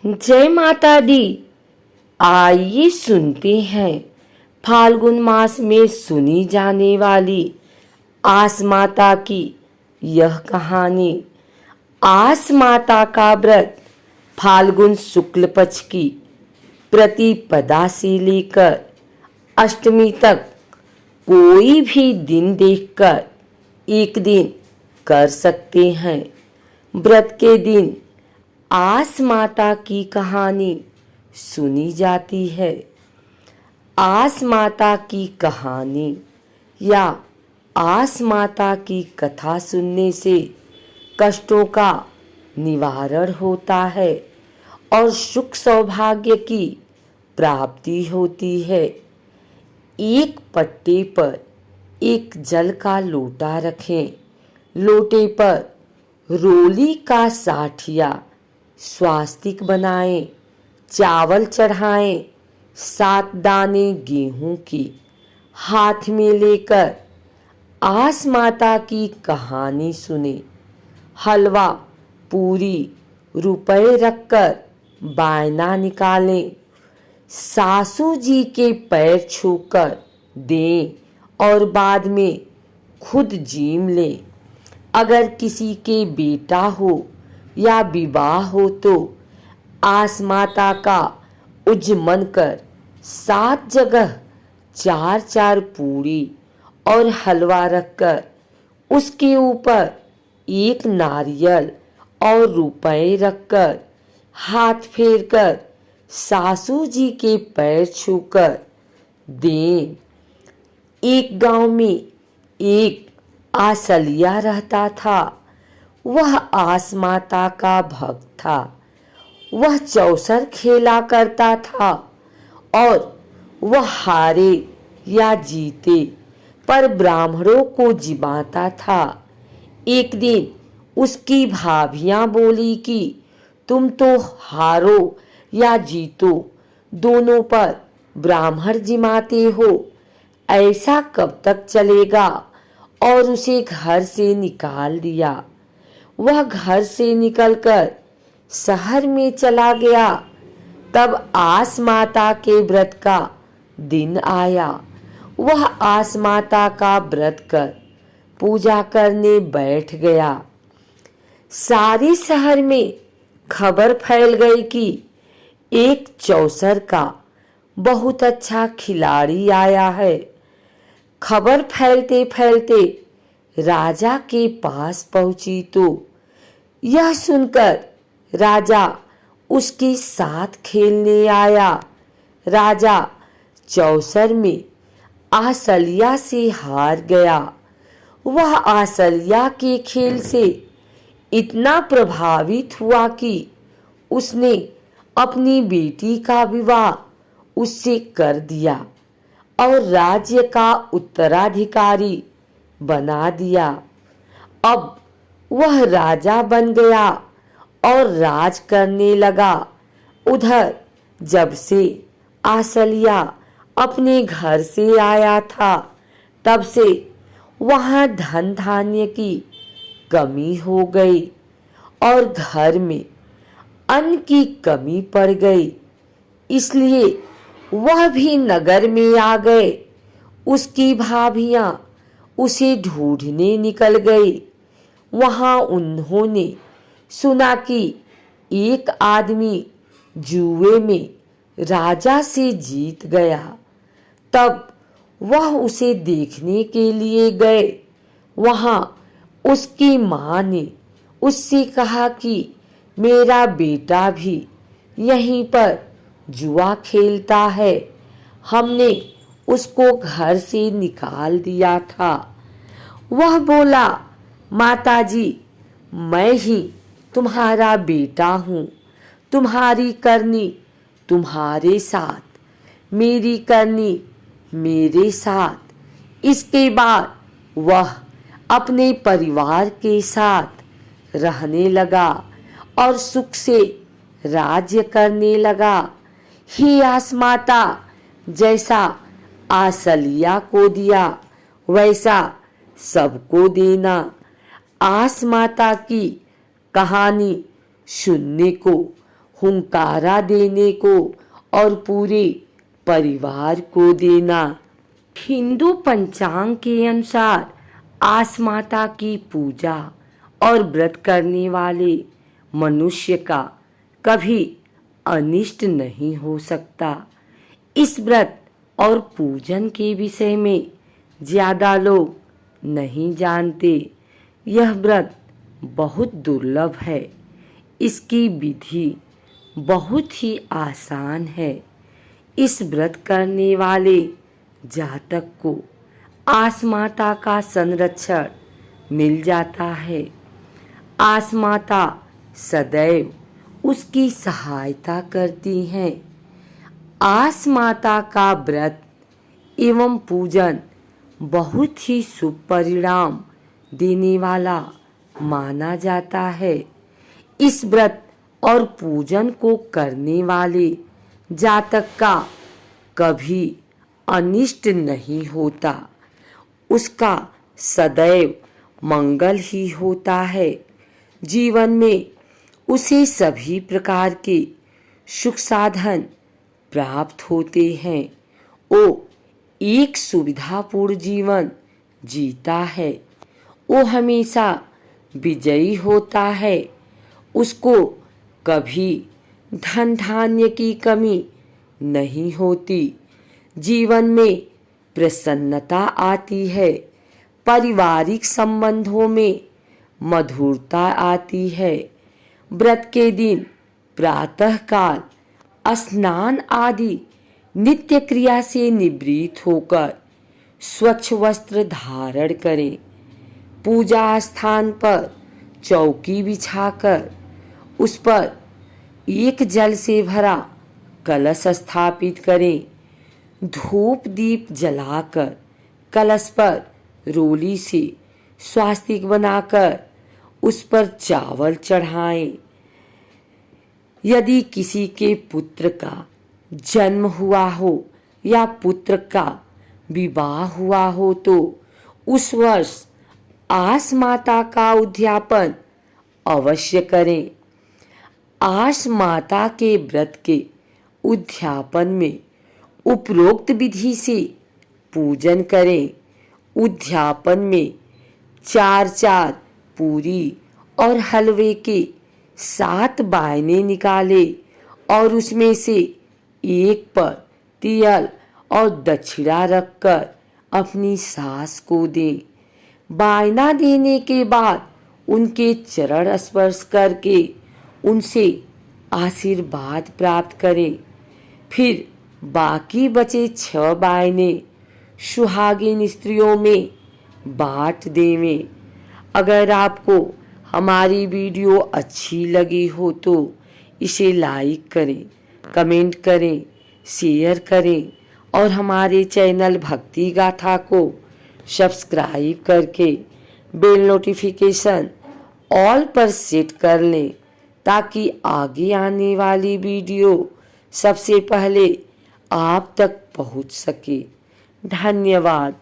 जय माता दी। आइए सुनते हैं फाल्गुन मास में सुनी जाने वाली आस माता की यह कहानी। आस माता का व्रत फाल्गुन शुक्ल पक्ष की प्रतिपदा से लेकर अष्टमी तक कोई भी दिन देखकर एक दिन कर सकते हैं। व्रत के दिन आस माता की कहानी सुनी जाती है। आस माता की कहानी या आस माता की कथा सुनने से कष्टों का निवारण होता है और सुख सौभाग्य की प्राप्ति होती है। एक पट्टे पर एक जल का लोटा रखें। लोटे पर रोली का साठिया स्वास्तिक बनाएं, चावल चढ़ाएं, 7 दाने गेहूं की हाथ में लेकर आस माता की कहानी सुने। हलवा, पूरी, रुपए रखकर बायना निकालें। सासू जी के पैर छूकर दें और बाद में खुद जीम लें। अगर किसी के बेटा हो या विवाह हो तो आस माता का उज्जमन कर 7 जगह 4-4 पूरी और हलवा रखकर उसके ऊपर एक नारियल और रुपए रखकर हाथ फेरकर सासू जी के पैर छूकर दें। एक गांव में एक आसलिया रहता था। वह आस माता का भक्त था। वह चौसर खेला करता था और वह हारे या जीते पर ब्राह्मणों को जिमाता था। एक दिन उसकी भाभियां बोली कि तुम तो हारो या जीतो दोनों पर ब्राह्मण जिमाते हो, ऐसा कब तक चलेगा, और उसे घर से निकाल दिया। वह घर से निकलकर शहर में चला गया। तब आस माता के व्रत का दिन आया। वह आस माता का व्रत कर पूजा करने बैठ गया। सारे शहर में खबर फैल गई कि एक चौसर का बहुत अच्छा खिलाड़ी आया है। खबर फैलते फैलते राजा के पास पहुंची तो यह सुनकर राजा उसके साथ खेलने आया। राजा चौसर में आसलिया से हार गया। वह आसलिया के खेल से इतना प्रभावित हुआ कि उसने अपनी बेटी का विवाह उससे कर दिया और राज्य का उत्तराधिकारी बना दिया। अब वह राजा बन गया और राज करने लगा। उधर जब से आसलिया अपने घर से आया था तब से वहां धन धान्य की कमी हो गई और घर में अन्न की कमी पड़ गई। इसलिए वह भी नगर में आ गए। उसकी भाभियां उसे ढूंढने निकल गई। वहां उन्होंने सुना कि एक आदमी जुए में राजा से जीत गया। तब वह उसे देखने के लिए गए। वहां उसकी मां ने उससे कहा कि मेरा बेटा भी यहीं पर जुआ खेलता है, हमने उसको घर से निकाल दिया था। वह बोला, माताजी, मैं ही तुम्हारा बेटा हूँ। तुम्हारी करनी तुम्हारे साथ, मेरी करनी मेरे साथ। इसके बाद वह अपने परिवार के साथ रहने लगा और सुख से राज्य करने लगा। हे आस माता, जैसा आसलिया को दिया वैसा सबको देना। आस माता की कहानी सुनने को हुंकारा देने को और पूरे परिवार को देना। हिंदू पंचांग के अनुसार आस माता की पूजा और व्रत करने वाले मनुष्य का कभी अनिष्ट नहीं हो सकता। इस व्रत और पूजन के विषय में ज़्यादा लोग नहीं जानते। यह व्रत बहुत दुर्लभ है। इसकी विधि बहुत ही आसान है। इस व्रत करने वाले जातक को आस माता का संरक्षण मिल जाता है। आस माता सदैव उसकी सहायता करती हैं। आस माता का व्रत एवं पूजन बहुत ही शुभ परिणाम देने वाला माना जाता है। इस व्रत और पूजन को करने वाले जातक का कभी अनिष्ट नहीं होता। उसका सदैव मंगल ही होता है। जीवन में उसे सभी प्रकार के सुख साधन प्राप्त होते हैं। वो एक सुविधापूर्ण जीवन जीता है। वो हमेशा विजयी होता है। उसको कभी धन धान्य की कमी नहीं होती। जीवन में प्रसन्नता आती है। पारिवारिक संबंधों में मधुरता आती है। व्रत के दिन प्रातःकाल स्नान आदि नित्य क्रिया से निवृत्त होकर स्वच्छ वस्त्र धारण करें। पूजा स्थान पर चौकी बिछाकर उस पर एक जल से भरा कलश स्थापित करें। धूप दीप जलाकर कलश पर रोली से स्वास्तिक बनाकर उस पर चावल चढ़ाएं। यदि किसी के पुत्र का जन्म हुआ हो या पुत्र का विवाह हुआ हो तो उस वर्ष आस माता का उद्यापन अवश्य करें। आस माता के व्रत के उद्यापन में उपरोक्त विधि से पूजन करें। उद्यापन में 4 पूरी और हलवे के 7 बायने निकाले और उसमें से एक पर तिल और दक्षिणा रखकर अपनी सास को दें। बायना देने के बाद उनके चरण स्पर्श करके उनसे आशीर्वाद प्राप्त करें। फिर बाकी बचे 6 बायने सुहागिन स्त्रियों में बांट देवें। अगर आपको हमारी वीडियो अच्छी लगी हो तो इसे लाइक करें, कमेंट करें, शेयर करें और हमारे चैनल भक्ति गाथा को सब्सक्राइब करके बेल नोटिफिकेशन ऑल पर सेट कर लें ताकि आगे आने वाली वीडियो सबसे पहले आप तक पहुंच सके। धन्यवाद।